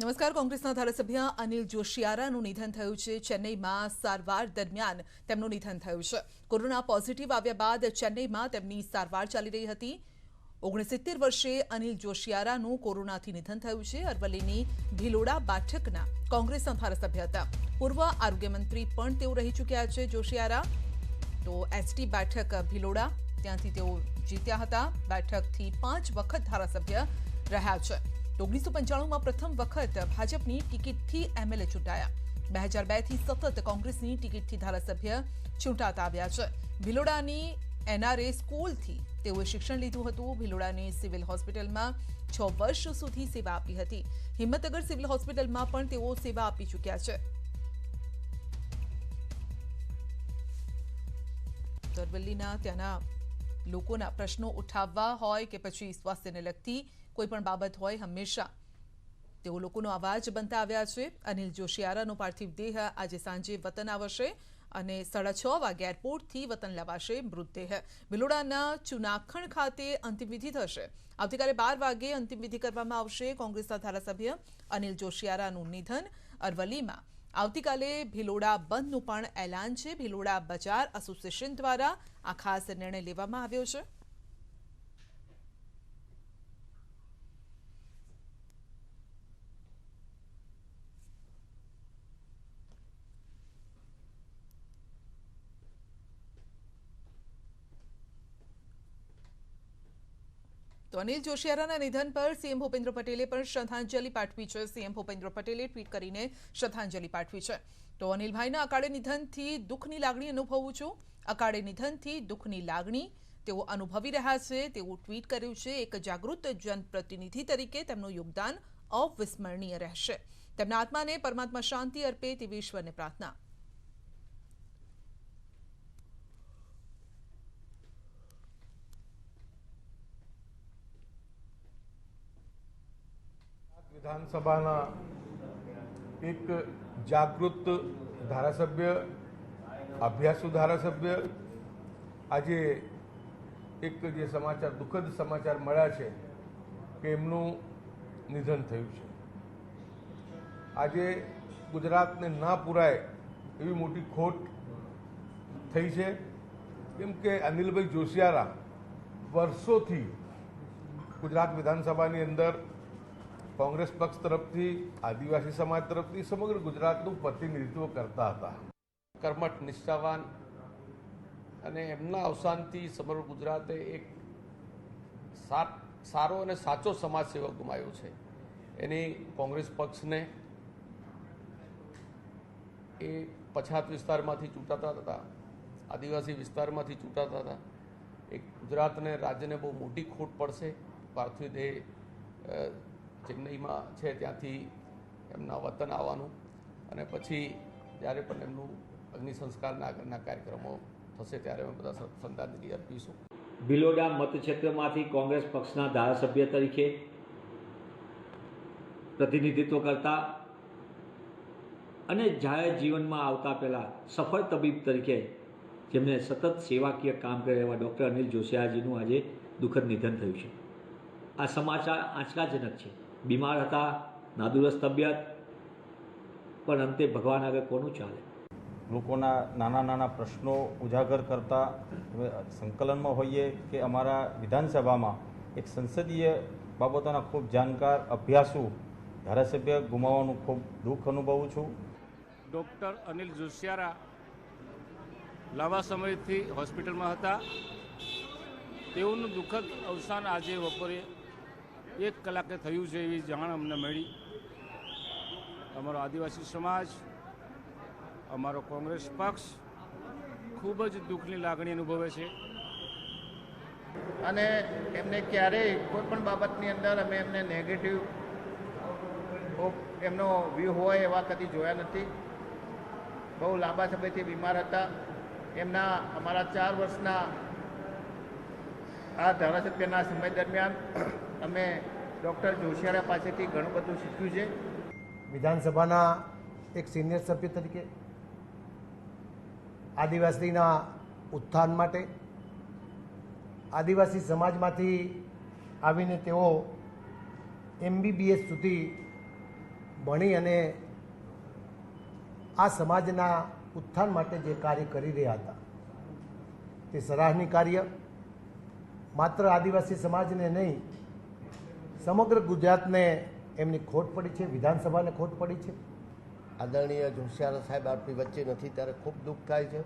નમસ્કાર. કોંગ્રેસના ધારાસભ્ય અનિલ જોશિયારાનું નિધન થયું છે. ચેન્નઈમાં સારવાર દરમિયાન તેમનું નિધન થયું છે. કોરોના પોઝિટિવ આવ્યા બાદ ચેન્નઈમાં તેમની સારવાર ચાલી રહી હતી. 69 વર્ષીય અનિલ જોશિયારાનું કોરોનાથી નિધન થયું છે. અરવલ્લીની ભિલોડા બેઠકના કોંગ્રેસના ધારાસભ્ય હતા. પૂર્વ આરોગ્ય મંત્રી પણ તેઓ રહી ચૂક્યા છે. જોશિયારા તો એસટી બેઠક ભિલોડા ત્યાંથી તેઓ જીત્યા હતા. બેઠકથી 5 વખત ધારાસભ્ય રહ્યા છે. 1995માં પ્રથમ વખત ભાજપની ટિકિટથી એમએલએ ચૂંટાયા. 2002થી સતત કોંગ્રેસની ટિકિટથી ધારાસભ્ય ચૂંટાતા આવ્યા છે. ભિલોડાની એનઆરએ સ્કૂલથી તેઓએ શિક્ષણ લીધું હતું. ભિલોડાની સિવિલ હોસ્પિટલમાં 6 વર્ષ સુધી સેવા આપી હતી. હિંમતનગર સિવિલ હોસ્પિટલમાં પણ તેઓ સેવા આપી ચૂક્યા છે. અરવલ્લીના ત્યાંના લોકોના પ્રશ્નો ઉઠાવવા હોય કે પછી સ્વાસ્થ્યને લગતી કોઈ પણ બાબત હોય, હંમેશા તેઓ લોકોનો અવાજ બનતા આવ્યા છે. અનિલ જોશિયારાનો પાર્થિવ દેહ આજે સાંજે વતન આવશે અને 6:30 વાગે એરપોર્ટથી વતન લવાશે. મૃતદેહ ભિલોડાના ચુનાખણ ખાતે અંતિમવિધિ થશે. આવતીકાલે 12 વાગે અંતિમવિધિ કરવામાં આવશે. કોંગ્રેસના ધારાસભ્ય અનિલ જોશિયારાનું નિધન. અરવલ્લીમાં આવતીકાલે ભિલોડા બંધનું પણ એલાન છે. ભિલોડા બજાર એસોસિએશન દ્વારા આ ખાસ નિર્ણય લેવામાં આવ્યો છે. તો અનિલ જોશિયારાના નિધન પર સીએમ ભૂપેન્દ્ર પટેલે પણ શ્રદ્ધાંજલિ પાઠવી છે. સીએમ ભૂપેન્દ્ર પટેલે ટ્વીટ કરીને શ્રદ્ધાંજલિ પાઠવી છે. તો અનિલભાઈના અકાળે નિધનથી દુઃખની લાગણી અનુભવું છું. અકાળે નિધનથી દુઃખની લાગણી તેઓ અનુભવી રહ્યા છે તેવું ટ્વીટ કર્યું છે. એક જાગૃત જનપ્રતિનિધિ તરીકે તેમનું યોગદાન અવિસ્મરણીય રહેશે. તેમના આત્માને પરમાત્મા શાંતિ અર્પે તેવી ઈશ્વરને પ્રાર્થના. વિધાનસભાના એક જાગૃત ધારાસભ્ય, અભ્યાસુ ધારાસભ્ય, આજે એક જે સમાચાર, દુઃખદ સમાચાર મળ્યા છે કે એમનું નિધન થયું છે. આજે ગુજરાતને ના પૂરાય એવી મોટી ખોટ થઈ છે. કેમ કે અનિલભાઈ જોશિયારા વર્ષોથી ગુજરાત વિધાનસભાની અંદર કોંગ્રેસ પક્ષ તરફથી, આદિવાસી સમાજ તરફથી સમગ્ર ગુજરાતનું પ્રતિનિધિત્વ કરતા હતા. કર્મઠ, નિષ્ઠાવાન અને એમના અવસાનથી સમગ્ર ગુજરાતે એક સારો અને સાચો સમાજ સેવક ગુમાવ્યો છે. એની કોંગ્રેસ પક્ષને એ પછાત વિસ્તારમાંથી ચૂંટાતા હતા, આદિવાસી વિસ્તારમાંથી ચૂંટાતા હતા. એક ગુજરાતને, રાજ્યને બહુ મોટી ખોટ પડશે. પાર્થિવ દેહ ચેન્નઈમાં છે, ત્યાંથી એમના વતન આવવાનું અને પછી જ્યારે પણ એમનું અગ્નિ સંસ્કારના આગળના કાર્યક્રમો થશે ત્યારે અમે બધા શ્રદ્ધાંજલિ અર્પીશું. ભિલોડા મતક્ષેત્રમાંથી કોંગ્રેસ પક્ષના ધારાસભ્ય તરીકે પ્રતિનિધિત્વ કરતા અને જાહેર જીવનમાં આવતા પહેલાં સફળ તબીબ તરીકે જેમને સતત સેવાકીય કામ કરે એવા ડૉક્ટર અનિલ જોશિયારાજીનું આજે દુઃખદ નિધન થયું છે. આ સમાચાર આંચકાજનક છે. બીમાર હતા, નાદુરસ્ત તબિયત, પણ અંતે ભગવાન આગળ કોનું ચાલે. લોકોના નાના નાના પ્રશ્નો ઉજાગર કરતા સંકલનમાં હોઈએ કે અમારા વિધાનસભામાં એક સંસદીય બાબતોના ખૂબ જાણકાર, અભ્યાસુ ધારાસભ્ય ગુમાવવાનું ખૂબ દુઃખ અનુભવું છું. ડૉક્ટર અનિલ જોશિયારા લાંબા સમયથી હોસ્પિટલમાં હતા. તેઓનું દુઃખદ અવસાન આજે બપોરે 1 કલાકે થયું છે એવી જાણ અમને મળી. અમારો આદિવાસી સમાજ, અમારો કોંગ્રેસ પક્ષ ખૂબ જ દુઃખની લાગણી અનુભવે છે અને એમને ક્યારેય કોઈ પણ બાબતની અંદર અમે એમને નેગેટિવ એમનો વ્યૂ હોય એવા કદી જોયા નથી. બહુ લાંબા સમયથી બીમાર હતા. એમના અમારા 4 વર્ષના આ ધારાસભ્યના સમય દરમિયાન અમે ડૉક્ટર જોશિયારા પાસેથી ઘણું બધું શીખ્યું છે. વિધાનસભાના એક સિનિયર સભ્ય તરીકે આદિવાસીના ઉત્થાન માટે, આદિવાસી સમાજમાંથી આવીને તેઓ MBBS સુધી ભણી અને આ સમાજના ઉત્થાન માટે જે કાર્ય કરી રહ્યા હતા તે સરાહનીય કાર્ય માત્ર આદિવાસી સમાજને નહીં સમગ્ર ગુજરાતને એમની ખોટ પડી છે, વિધાનસભાને ખોટ પડી છે. આદરણીય જોશિયારા સાહેબ આપણી વચ્ચે નથી ત્યારે ખૂબ દુઃખ થાય છે.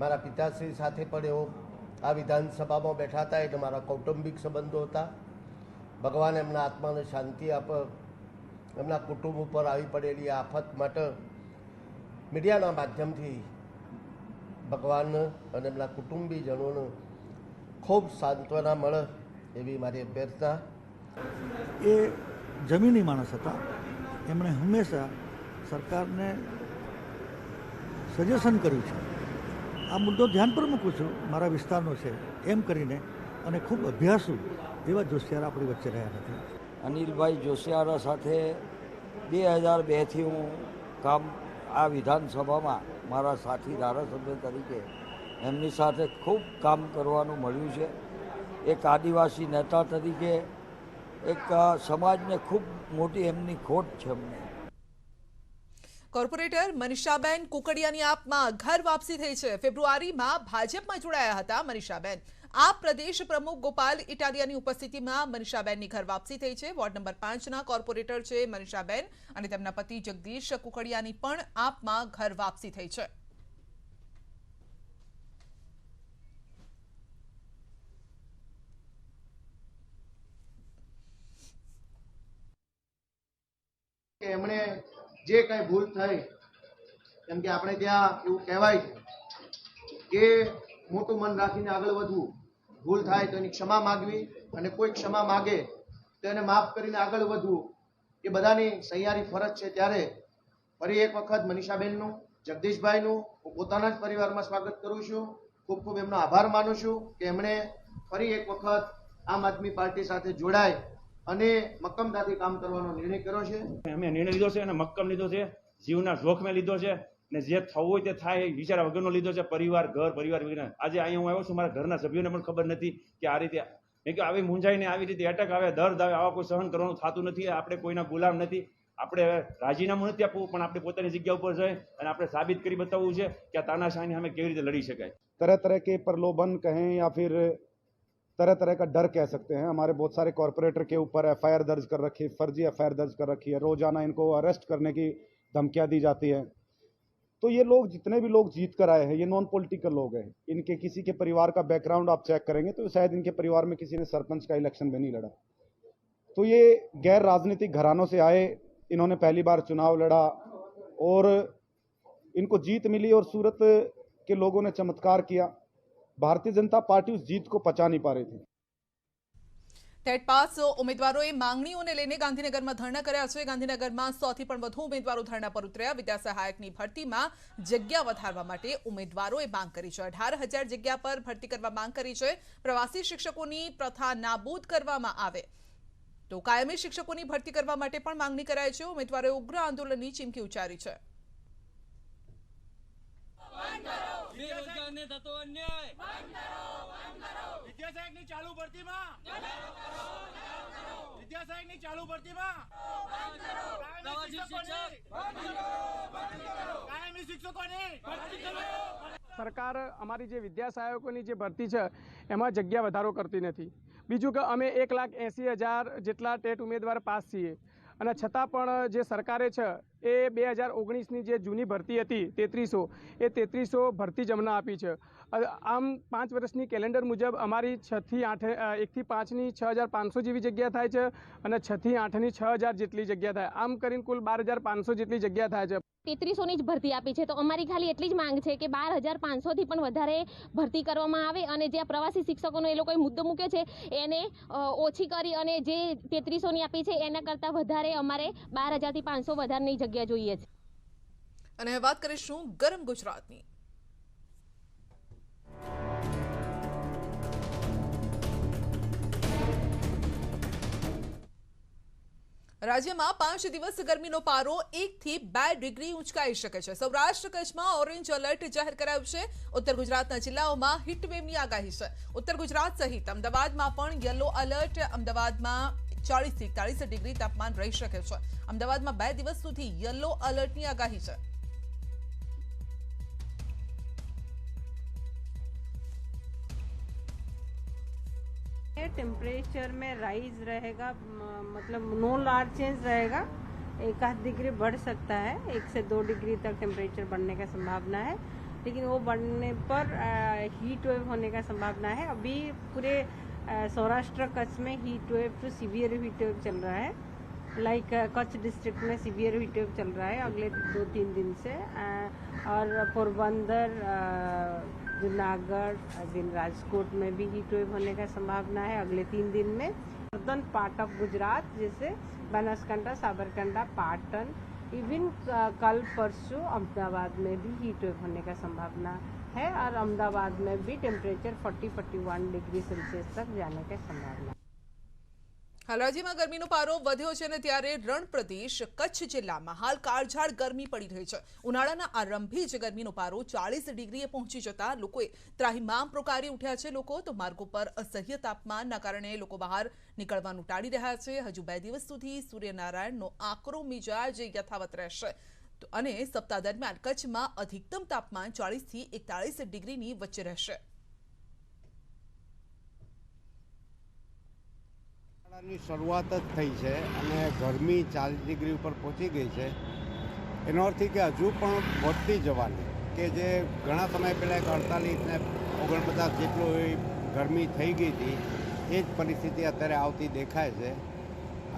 મારા પિતાશ્રી સાથે પણ એવો આ વિધાનસભામાં બેઠા હતા એટલે મારા કૌટુંબિક સંબંધો હતા. ભગવાન એમના આત્માને શાંતિ આપે. એમના કુટુંબ ઉપર આવી પડેલી આફત માટે મીડિયાના માધ્યમથી ભગવાન અને એમના કુટુંબીજનોને ખૂબ સાંત્વના મળે એવી મારી અભ્યર્થના. એ જમીની માણસ હતા. એમણે હંમેશા સરકારને સજેશન કર્યું છે. આ મુદ્દો ધ્યાન પર મૂકું છું, મારા વિસ્તારનો છે એમ કરીને, અને ખૂબ અભ્યાસુ એવા જોશિયારા આપણી વચ્ચે રહ્યા નથી. અનિલભાઈ જોશિયારા સાથે 2002થી હું કામ આ વિધાનસભામાં મારા સાથી ધારાસભ્ય તરીકે એમની સાથે ખૂબ કામ કરવાનું મળ્યું છે. એક આદિવાસી નેતા તરીકે એક સમાજને ખૂબ મોટી એમની ખોટ છે. અમને કોર્પોરેટર મનીષાબેન કુકડિયાની આપમાં ઘર વાપસી થઈ છે. ફેબ્રુઆરીમાં ભાજપમાં જોડાયા હતા મનીષાબેન. આપ પ્રદેશ પ્રમુખ ગોપાલ ઇટાલિયાની ઉપસ્થિતિમાં મનીષાબેનની ઘર વાપસી થઈ છે. વોર્ડ નંબર 5ના કોર્પોરેટર છે મનીષાબેન અને તેમના પતિ જગદીશ કુકડિયાની પણ આપમાં ઘર વાપસી થઈ છે. એમણે જે કંઈ ભૂલ થઈ, કેમ કે આપણે ત્યાં એવું કહેવાય છે કે મોટું મન રાખીને આગળ વધવું, ભૂલ થાય તો એની ક્ષમા માગવી અને કોઈ ક્ષમા માગે તો એને માફ કરીને આગળ વધવું એ બધાની સહિયારી ફરજ છે. ત્યારે ફરી એક વખત મનીષાબેનનું, જગદીશભાઈનું હું પોતાના જ પરિવારમાં સ્વાગત કરું છું. ખૂબ ખૂબ એમનો આભાર માનું છું કે એમણે ફરી એક વખત આમ આદમી પાર્ટી સાથે જોડાય અને મક્કમતાથી કામ કરવાનો નિર્ણય કર્યો છે. અમે નિર્ણય લીધો છે અને મક્કમ લીધો છે, જીવના જોખમે લીધો છે ને જે થવું હોય તે થાય વિચાર વગરનો લીધો છે. પરિવાર વગેરે. આજે અહીંયા હું આવ્યો છું, મારા ઘરના સભ્યોને પણ ખબર નથી કે આ રીતે મેં કે આવી મૂંઝાઈને આવી રીતે એટેક આવે, દર્દ આવે, આવા કોઈ સહન કરવાનું થતું નથી. આપણે કોઈના ગુલામ નથી. આપણે રાજીનામું નથી આપવું, પણ આપણે પોતાની જગ્યા ઉપર જઈ અને આપણે સાબિત કરી બતાવવું છે કે આ તાનાશાહની સામે કેવી રીતે લડી શકાય. तरह तरह के प्रलोभन कहें या फिर तरह तरह का डर कह सकते हैं. हमारे बहुत सारे कॉरपोरेटर के ऊपर एफआईआर दर्ज कर रखी है, फर्जी एफआईआर दर्ज कर रखी है. रोजाना इनको अरेस्ट करने की धमकियां दी जाती है. तो ये लोग, जितने भी लोग जीत कर आए हैं, ये नॉन पॉलिटिकल लोग हैं. इनके किसी के परिवार का बैकग्राउंड आप चेक करेंगे तो शायद इनके परिवार में किसी ने सरपंच का इलेक्शन भी नहीं लड़ा. तो ये गैर राजनीतिक घरानों से आए. इन्होंने पहली बार चुनाव लड़ा और इनको जीत मिली और सूरत के लोगों ने चमत्कार किया. भारतीय जनता पार्टी उस जीत को पचा नहीं पा रही थी. ટેટ પાસ ઉમેદવારોએ માંગણીઓને લઈને ગાંધીનગરમાં ધરણા કર્યા છે. ગાંધીનગરમાં 100થી પણ વધુ ઉમેદવારો ધરણા પર ઉતર્યા. વિદ્યા સહાયકની ભરતીમાં જગ્યા વધારવા માટે ઉમેદવારોએ માંગ કરી છે. 18,000 જગ્યા પર ભરતી કરવા માંગ કરી છે. પ્રવાસી શિક્ષકોની પ્રથા નાબૂદ કરવામાં આવે તો કાયમી શિક્ષકોની ભરતી કરવા માટે પણ માંગણી કરાઈ છે. ઉમેદવારોએ ઉગ્ર આંદોલનની ચીમકી ઉચ્ચારી છે. સરકાર અમારી જે વિદ્યા સહાયકોની જે ભરતી છે એમાં જગ્યા વધારો કરતી નથી. બીજું કે અમે 1,80,000 જેટલા ટેટ ઉમેદવાર પાસ છીએ અને છતાં પણ જે સરકારે છે એ 2019ની જે જૂની ભરતી હતી 3300, એ 3300 ભરતી જ અમને આપી છે. આમ 5 વર્ષની કેલેન્ડર મુજબ અમારી 1થી 5ની 6,500 જેવી જગ્યા થાય છે અને 6થી 8ની 6,000 જેટલી જગ્યા થાય. આમ કરીને કુલ 12,500 જેટલી જગ્યા થાય છે. 3300ની જ ભરતી આપી છે તો અમારી ખાલી એટલી જ માંગ છે કે 12,500થી પણ વધારે ભરતી કરવામાં આવે અને જે પ્રવાસી શિક્ષકોનો એ લોકોએ મુદ્દો મૂક્યો છે એને ઓછી કરી અને જે 3300ની આપી છે એના કરતાં વધારે અમારે 12,000થી 500 વધારેની જગ્યા જોઈએ છે. અને વાત કરીશું ગરમ ગુજરાતની. રાજ્યમાં 5 દિવસ ગરમીનો પારો 1 થી 2 ડિગ્રી ઊંચકાઈ શકે છે. સૌરાષ્ટ્ર કચ્છમાં ઓરેન્જ એલર્ટ જાહેર કરાયું છે. ઉત્તર ગુજરાતના જિલ્લાઓમાં હીટવેવની આગાહી છે. ઉત્તર ગુજરાત સહિત અમદાવાદમાં પણ યલો એલર્ટ. અમદાવાદમાં 40 થી 41 ડિગ્રી તાપમાન રહી શકે છે। અમદાવાદમાં 2 દિવસ સુધી યલો એલર્ટની આગાહી છે। टेम्परेचर में राइज रहेगा, मतलब नो लार्ज चेंज रहेगा। 1-8 डिग्री बढ़ सकता है, 1 से 2 डिग्री तक टेम्परेचर बढ़ने का संभावना है, लेकिन वो बढ़ने पर हीट वेव होने का संभावना है। अभी पूरे सौराष्ट्र कच्छ में heat wave to severe heat wave चल रहा है। लाइक कच्छ डिस्ट्रिक्ट में सीवियर हीट वेव चल रहा है अगले 2-3 दिन से, और पोरबंदर, जूनागढ़, दिन राजकोट में भी हीट वेव होने का संभावना है अगले 3 दिन में। नॉर्दर्न पार्ट ऑफ गुजरात जैसे बनासकांठा, साबरकांठा, पाटन, इवन कल परसों अहमदाबाद में भी हीट वेव होने का संभावना है, और अहमदाबाद में भी टेम्परेचर 40-41 डिग्री सेल्सियस तक जाने का संभावना है। હાલ રાજ્યમાં ગરમીનો પારો વધ્યો છે અને ત્યારે રણ પ્રદેશ કચ્છ જિલ્લામાં હાલ કાળઝાળ ગરમી પડી રહી છે। ઉનાળાના આરંભે જ ગરમીનો પારો 40 ડિગ્રીએ પહોંચી જતા લોકોએ ત્રાહિમામ પોકારી ઉઠ્યા છે। લોકો તો માર્ગો પર અસહ્ય તાપમાનના કારણે લોકો બહાર નીકળવાનું ટાળી રહ્યા છે। હજુ 2 દિવસ સુધી સૂર્યનારાયણનો આકરો મિજાજ યથાવત રહેશે અને સપ્તાહ દરમિયાન કચ્છમાં અધિકતમ તાપમાન 40 થી 41 ડિગ્રીની વચ્ચે રહેશે। ની શરૂઆત જ થઈ છે અને ગરમી 40 ડિગ્રી ઉપર પહોંચી ગઈ છે। એનો અર્થ એ કે હજુ પણ વધતી જવાની, કે જે ઘણા સમય પહેલાં 48 ને 49 જેટલો ગરમી થઈ ગઈ હતી એ જ પરિસ્થિતિ અત્યારે આવતી દેખાય છે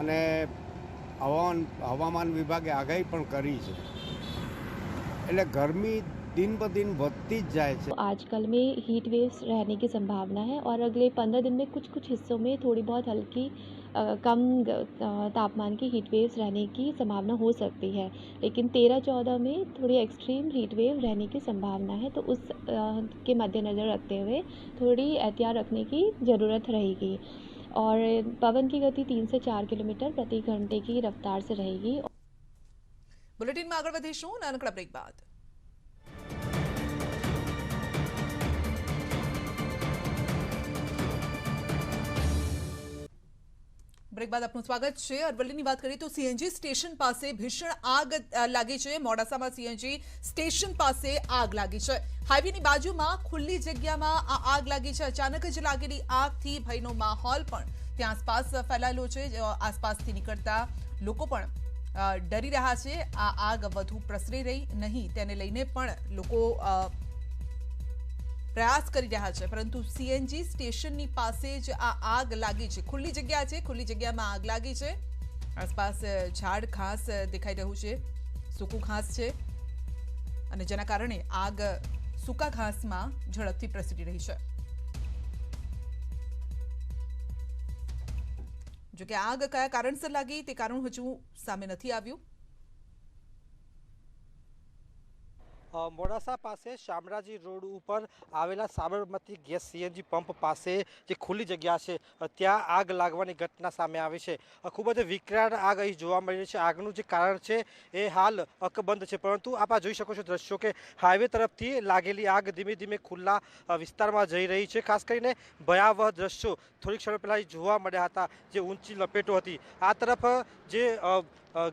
અને હવામાન વિભાગે આગાહી પણ કરી છે, એટલે ગરમી दिन ब दिन बढ़ती जाए है। आजकल में हीट वेव्स रहने की संभावना है और अगले 15 दिन में कुछ हिस्सों में थोड़ी बहुत हल्की कम तापमान की हीट वेव्स रहने की संभावना हो सकती है, लेकिन 13-14 में थोड़ी एक्सट्रीम हीट वेव रहने की संभावना है, तो उस के मद्देनज़र रखते हुए थोड़ी एहतियात रखने की ज़रूरत रहेगी। और पवन की गति 3 से 4 किलोमीटर प्रति घंटे की रफ्तार से रहेगी। बुलेटिन में आगे बढ़ीशुं नानकड़ा ब्रेक बाद। બ્રેક બાદ આપનું સ્વાગત છે। અરવલ્લીની વાત કરીએ તો સીએનજી સ્ટેશન પાસે ભીષણ આગ લાગી છે। મોડાસામાં સીએનજી સ્ટેશન પાસે આગ લાગી છે। હાઈવેની બાજુમાં ખુલ્લી જગ્યામાં આ આગ લાગી છે। અચાનક જ લાગેલી આગથી ભયનો માહોલ પણ ત્યાં આસપાસ ફેલાયેલો છે। આસપાસથી નીકળતા લોકો પણ ડરી રહ્યા છે। આ આગ વધુ પ્રસરે રહી નહીં તેને લઈને પણ લોકો પ્રયાસ કરી રહ્યા છે, પરંતુ સીએનજી સ્ટેશનની પાસે જ આ આગ લાગી છે। ખુલ્લી જગ્યા છે, ખુલ્લી જગ્યામાં આગ લાગી છે। આસપાસ ઝાડ ઘાસ દેખાઈ રહ્યું છે, સૂકું ઘાસ છે અને જેના કારણે આગ સૂકા ઘાસમાં ઝડપથી પ્રસરી રહી છે। જો કે આગ કયા કારણસર લાગી તે કારણ હજુ સામે નથી આવ્યું। મોડાસા પાસે શામળાજી રોડ ઉપર આવેલા સાબરમતી ગેસ સીએનજી પંપ પાસે જે ખુલ્લી જગ્યા છે ત્યાં આગ લાગવાની ઘટના સામે આવી છે। ખૂબ જ વિકરાળ આગ અહીં જોવા મળી રહી છે। આગનું જે કારણ છે એ હાલ અકબંધ છે, પરંતુ આપ આ જોઈ શકો છો દ્રશ્યો કે હાઈવે તરફથી લાગેલી આગ ધીમે ધીમે ખુલ્લા વિસ્તારમાં જઈ રહી છે। ખાસ કરીને ભયાવહ દ્રશ્યો થોડીક ક્ષણ પહેલાં જોવા મળ્યા હતા, જે ઊંચી લપેટો હતી। આ તરફ જે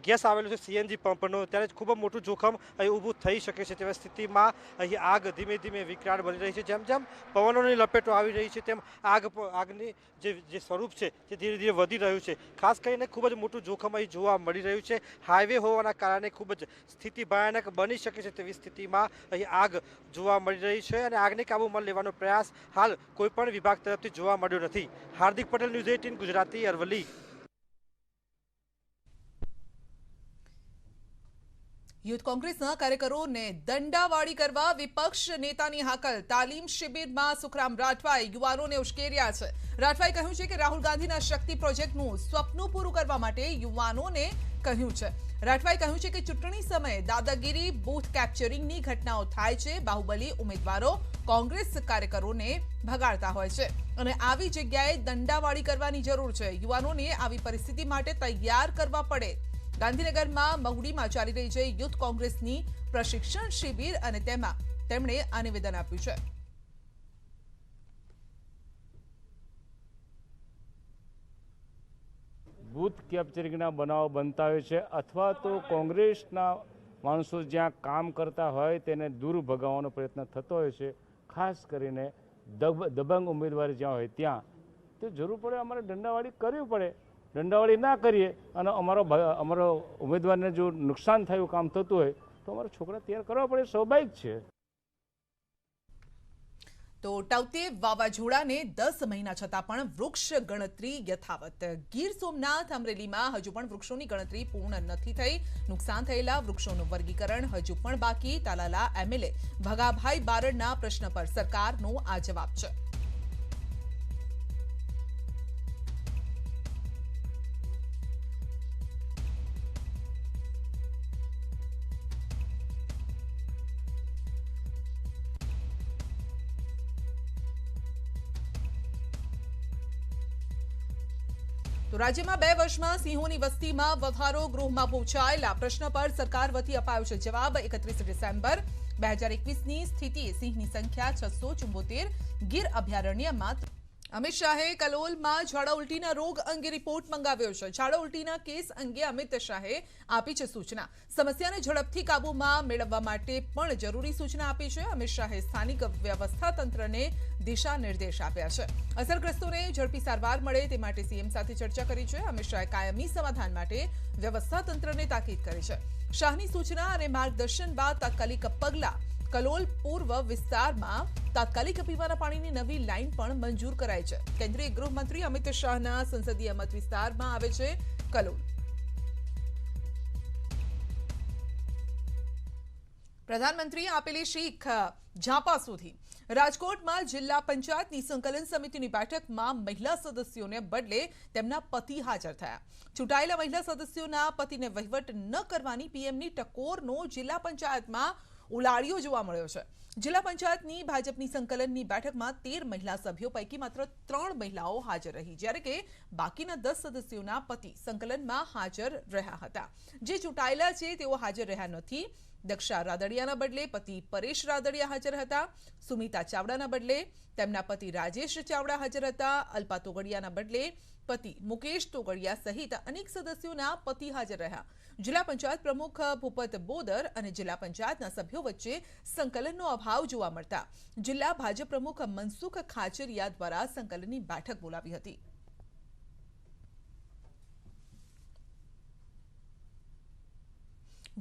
ગેસ આવેલો છે સીએનજી પંપનો, ત્યારે ખૂબ મોટું જોખમ અહીં ઊભું થઈ શકે છે। તેવી સ્થિતિમાં અહીં આગ ધીમે ધીમે વિકરાળ બની રહી છે। જેમ જેમ પવનોની લપેટો આવી રહી છે તેમ આગની જે સ્વરૂપ છે તે ધીરે ધીરે વધી રહ્યું છે। ખાસ કરીને ખૂબ જ મોટું જોખમ અહીં જોવા મળી રહ્યું છે। હાઈવે હોવાના કારણે ખૂબ જ સ્થિતિ ભયાનક બની શકે છે તેવી સ્થિતિમાં અહીં આગ જોવા મળી રહી છે અને આગને કાબૂમાં લેવાનો પ્રયાસ હાલ કોઈપણ વિભાગ તરફથી જોવા મળ્યો નથી। હાર્દિક પટેલ, ન્યૂઝ 18 ગુજરાતી, અરવલ્લી। યુથ કોંગ્રેસના કાર્યકરોને દંડાવાળી કરવા વિપક્ષ નેતાની હાકલ। તાલીમ શિબિરમાં સુખરામ રાઠવાએ યુવાનોને ઉશ્કેર્યા છે। રાઠવાએ કહ્યું છે કે રાહુલ ગાંધીના શક્તિ પ્રોજેક્ટનું સ્વપ્ન પૂરું કરવા માટે યુવાનોને કહ્યું છે। રાઠવાએ કહ્યું છે કે ચૂંટણી સમયે દાદાગીરી, બૂથ કેપ્ચરિંગની ઘટનાઓ થાય છે। બાહુબલી ઉમેદવારો કોંગ્રેસ કાર્યકરોને ભગાડતા હોય છે અને આવી જગ્યાએ દંડાવાળી કરવાની જરૂર છે। યુવાનોને આવી પરિસ્થિતિ માટે તૈયાર કરવા પડે। ગાંધીનગરમાં મહુડીમાં ચાલી રહી છે યુથ કોંગ્રેસની પ્રશિક્ષણ શિબિર અને તેમાં તેમણે આ નિવેદન આપ્યું છે। બૂથ કેપ્ચરિંગના બનાવો બનતા હોય છે અથવા તો કોંગ્રેસના માણસો જ્યાં કામ કરતા હોય તેને દૂર ભગાવવાનો પ્રયત્ન થતો હોય છે, ખાસ કરીને દબંગ ઉમેદવારી જ્યાં હોય ત્યાં. તો જરૂર પડે અમારે દંડાવાળી કરવી પડે. દંડાવાળી ના કરીએ અને અમારો ઉમેદવારને જો નુકસાન થયું કામ થતું હોય તો અમારા છોકરા તૈયાર કરવા પડે, સ્વાભાવિક છે. તો ટાઉતે વાવાઝોડાને 10 મહિના છતાં પણ વૃક્ષ ગણતરી યથાવત. ગીર સોમનાથ અમરેલીમાં હજુ પણ વૃક્ષોની ગણતરી પૂર્ણ નથી થઈ. નુકસાન થયેલા વૃક્ષોનું વર્ગીકરણ હજુ પણ બાકી. તાલાલા એમએલએ ભગાભાઈ બારડના પ્રશ્ન પર સરકારનો આ જવાબ છે. તો રાજ્યમાં 2 વર્ષમાં સિંહોની વસ્તીમાં વધારો, ગૃહમાં પૂછાયેલા પ્રશ્ન પર સરકાર વતી અપાયો છે જવાબ. 31 ડિસેમ્બર 2021ની સ્થિતિએ સિંહની સંખ્યા 674. ગીર અભયારણ્યમાં અમિત શાહે કલોલમાં ઝાડા ઉલટીના રોગ અંગે રિપોર્ટ મંગાવ્યો છે. ઝાડા ઉલટીના કેસ અંગે અમિત શાહે આપી છે સૂચના. સમસ્યાને ઝડપથી કાબૂમાં મેળવવા માટે પણ જરૂરી સૂચના આપી છે. અમિત શાહે સ્થાનિક વ્યવસ્થા તંત્રને દિશા નિર્દેશ આપ્યા છે. અસરગ્રસ્તોને ઝડપી સારવાર મળે તે માટે સીએમ સાથે ચર્ચા કરી છે. અમિત શાહે કાયમી સમાધાન માટે વ્યવસ્થા તંત્રને તાકીદ કરી છે. શાહની સૂચના અને માર્ગદર્શન બાદ તાત્કાલિક પગલાં. કલોલ પૂર્વ વિસ્તારમાં તાત્કાલિક પીવાના પાણીની નવી લાઇન પણ મંજૂર કરાઈ છે. કેન્દ્રીય ગૃહમંત્રી અમિત શાહના સંસદીય મત વિસ્તારમાં આવે છે કલોલ. પ્રધાનમંત્રીએ આપેલી શીખ ઝાંપા સુધી. રાજકોટમાં જિલ્લા પંચાયતની સંકલન સમિતિની બેઠકમાં મહિલા સદસ્યોને બદલે તેમના પતિ હાજર થયા. ચૂંટાયેલા મહિલા સદસ્યોના પતિને વહીવટ ન કરવાની પીએમની ટકોરનો જિલ્લા પંચાયતમાં ઉલાળ્યો જોવા મળ્યો છે. જિલ્લા પંચાયતની ભાજપની સંકલનની બેઠકમાં 13 મહિલા સભ્યો પૈકી માત્ર 3 મહિલાઓ હાજર રહી, જ્યારે કે બાકીના 10 સદસ્યોના પતિ સંકલનમાં હાજર રહ્યા હતા. જે ચૂંટાયેલા છે તેઓ હાજર રહ્યા નથી. દક્ષા રાદડિયાના બદલે પતિ પરેશ રાદડિયા હાજર હતા. સુમિતા ચાવડાના બદલે તેમના પતિ રાજેશ ચાવડા હાજર હતા. અલ્પા તોગડિયાના બદલે પતિ મુકેશ તોગડિયા સહિત અનેક સદસ્યોના પતિ હાજર રહ્યા. જિલ્લા પંચાયત પ્રમુખ ભૂપત બોદર અને જિલ્લા પંચાયતના સભ્યો વચ્ચે સંકલનનો અભાવ જોવા મળતા જિલ્લા ભાજપ પ્રમુખ મનસુખ ખાચરિયા દ્વારા સંકલનની બેઠક બોલાવી હતી.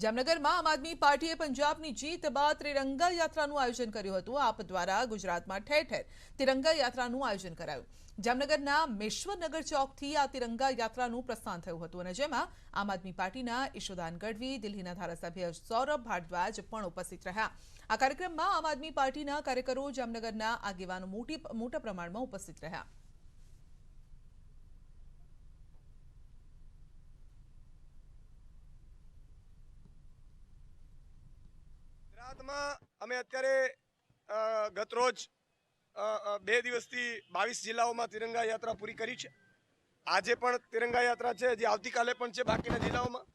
જામનગરમાં આમ આદમી પાર્ટીએ પંજાબની જીત બાદ ત્રિરંગા યાત્રાનું આયોજન કર્યું હતું. આપ દ્વારા ગુજરાતમાં ઠેર ઠેર તિરંગા યાત્રાનું આયોજન કરાયું. જામનગરના મેશ્વરનગર ચોકથી આ તિરંગા યાત્રાનું પ્રસ્થાન થયું હતું અને જેમાં આમ આદમી પાર્ટીના ઈશુદાન ગઢવી, દિલ્હીના ધારાસભ્ય સૌરભ ભારદ્વાજ પણ ઉપસ્થિત રહ્યા. આ કાર્યક્રમમાં આમ આદમી પાર્ટીના કાર્યકરો, જામનગરના આગેવાનો મોટા પ્રમાણમાં ઉપસ્થિત રહ્યા. ગુજરાતમાં અમે અત્યારે ગતરોજ 2 દિવસથી 22 જિલ્લાઓમાં તિરંગા યાત્રા પૂરી કરી છે. આજે પણ તિરંગા યાત્રા છે, જે આવતીકાલે પણ છે બાકીના જિલ્લાઓમાં,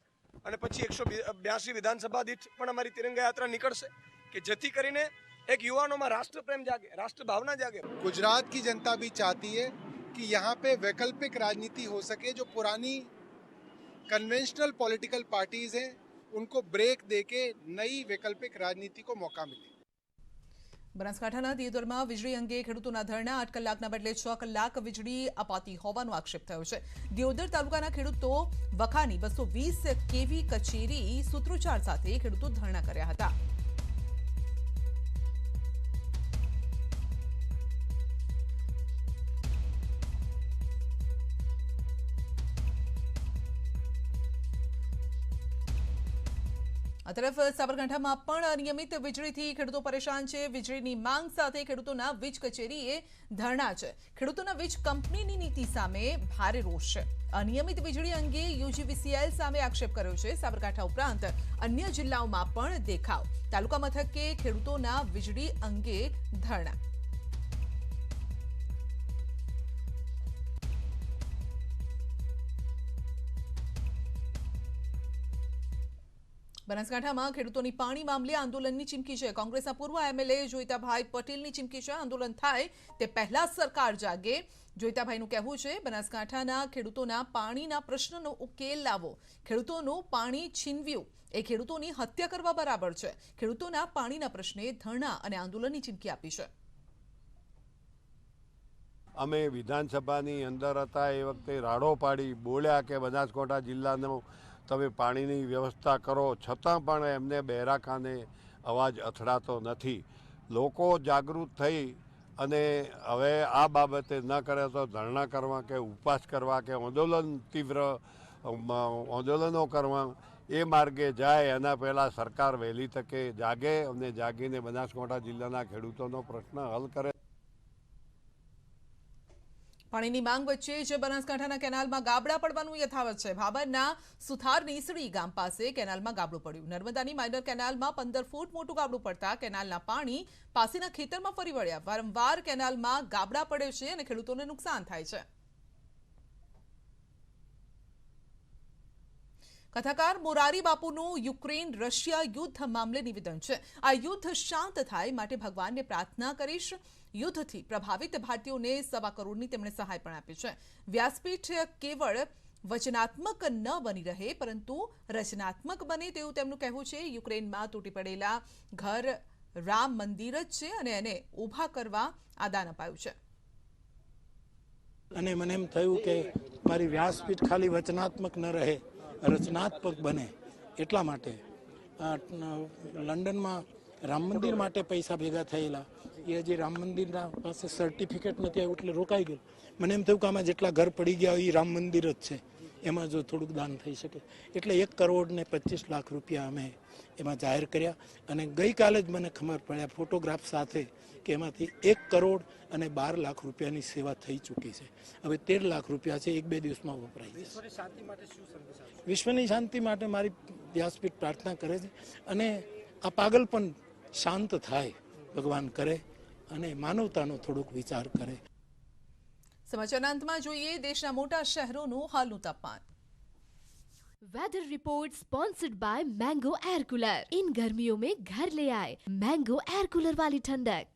અને પછી 182 વિધાનસભા દીઠ પણ અમારી તિરંગા યાત્રા નીકળશે કે જેથી કરીને एक युवाओं में राष्ट्र प्रेम जागे, राष्ट्र भावना जागे. गुजरात की जनता भी चाहती है कि यहाँ पे वैकल्पिक राजनीति हो सके. जो पुरानी कन्वेंशनल पॉलिटिकल पार्टीज हैं उनको ब्रेक देके नई वैकल्पिक राजनीति को मौका मिले. બનાસકાંઠાના દિયોદરમાં વીજળી અંગે ખેડૂતોના ધરણા. 8 કલાકના બદલે 6 કલાક વીજળી અપાતી હોવાનો આક્ષેપ થયો છે. દિયોદર તાલુકાના ખેડૂતો વખાની 220 કેવી કચેરી સૂત્રોચ્ચાર સાથે ખેડૂતો ધરણા કર્યા હતા. આ તરફ સાબરકાંઠામાં પણ અનિયમિત વીજળીથી ખેડૂતો પરેશાન છે. વીજળીની માંગ સાથે ખેડૂતોના વીજ કચેરીએ ધરણા છે. ખેડૂતોના વીજ કંપનીની નીતિ સામે ભારે રોષ છે. અનિયમિત વીજળી અંગે યુજીવીસીએલ સામે આક્ષેપ કર્યો છે. સાબરકાંઠા ઉપરાંત અન્ય જિલ્લાઓમાં પણ દેખાવ. તાલુકા મથકે ખેડૂતોના વીજળી અંગે ધરણા. બનાસકાંઠામાં ખેડૂતોની પાણી મામલે આંદોલનની ચીમકી છે. કોંગ્રેસના પૂર્વ એમએલએ જોઈતાભાઈ પટેલની ચીમકી છે. આંદોલન થાય તે પહેલા સરકાર જાગે. જોઈતાભાઈનું કહેવું છે, બનાસકાંઠાના ખેડૂતોના પાણીના પ્રશ્નનો ઉકેલ લાવો. ખેડૂતોનું પાણી છીનવ્યું એ ખેડૂતોની હત્યા કરવા બરાબર છે. ખેડૂતોના પાણીના પ્રશ્ને ધરણા અને આંદોલનની ચીમકી આપી છે. અમે વિધાનસભાની અંદર હતા એ વખતે રાડો પાડી બોલ્યા કે બનાસકાંઠા જિલ્લાનો તમે પાણીની વ્યવસ્થા કરો, છતાં પણ એમને બહેરા કાને અવાજ અથડાતો નથી. લોકો જાગૃત થઈ અને હવે આ બાબતે ન કરે તો ધરણા કરવા કે ઉપવાસ કરવા કે તીવ્ર આંદોલનો કરવા એ માર્ગે જાય એના પહેલાં સરકાર વહેલી તકે જાગે અને જાગીને બનાસકાંઠા જિલ્લાના ખેડૂતોનો પ્રશ્ન હલ કરે. પાણીની માંગ વચ્ચે જ બનાસકાંઠાના કેનાલમાં ગાબડા પડવાનું યથાવત છે. ભાબરના સુથાર નીસડી ગામ પાસે કેનાલમાં ગાબડું પડ્યું. નર્મદાની માઇનર કેનાલમાં 15 ફૂટ મોટું ગાબડું પડતા કેનાલના પાણી પાસેના ખેતરમાં ફરી વળ્યા. વારંવાર કેનાલમાં ગાબડા પડે છે અને ખેડૂતોને નુકસાન થાય છે. કથાકાર મોરારી બાપુનું યુક્રેન રશિયા યુદ્ધ મામલે નિવેદન છે. આ યુદ્ધ શાંત થાય માટે ભગવાનને પ્રાર્થના કરીશ. યુદ્ધથી પ્રભાવિત ભારતીયોને 1.25 કરોડની તેમણે સહાય પણ આપી છે. વ્યાસપીઠ કેવળ વચનાત્મક ન બની રહે પરંતુ રચનાત્મક બને તેવું તેમનું કહેવું છે. યુક્રેનમાં તૂટી પડેલા ઘર રામ મંદિર જ છે અને એને ઊભા કરવા આદાન અપાયું છે. અને મને એમ થયું કે મારી વ્યાસપીઠ ખાલી વચનાત્મક ન રહે, રચનાત્મક બને. એટલા માટે લંડનમાં રામ મંદિર માટે પૈસા ભેગા થયેલા, એ હજી રામ મંદિરના પાસે સર્ટિફિકેટ નથી આવ્યું એટલે રોકાઈ ગયું. મને એમ થયું કે આમાં જેટલા ઘર પડી ગયા હોય એ રામ મંદિર જ છે, એમાં જો થોડુંક દાન થઈ શકે એટલે 1 કરોડ ને 25 લાખ રૂપિયા અમે એમાં જાહેર કર્યા. અને ગઈકાલે જ મને ખબર પડ્યા ફોટોગ્રાફ સાથે કે એમાંથી 1 કરોડ અને 12 લાખ રૂપિયાની સેવા થઈ ચૂકી છે. હવે 13 લાખ રૂપિયા છે, 1-2 દિવસમાં વપરાઈ જશે. વિશ્વની શાંતિ માટે મારી વ્યાસપીઠ પ્રાર્થના કરે છે અને આ પાગલપન શાંત થાય ભગવાન કરે અને માનવતાનો થોડોક વિચાર કરે. સમાચારના અંતમાં જોઈએ દેશના મોટા શહેરોનું હાલનું તાપમાન. Weather report sponsored by mango air cooler. इन गर्मियों में घर ले आए मैंगो एयर कूलर वाली ठंडक.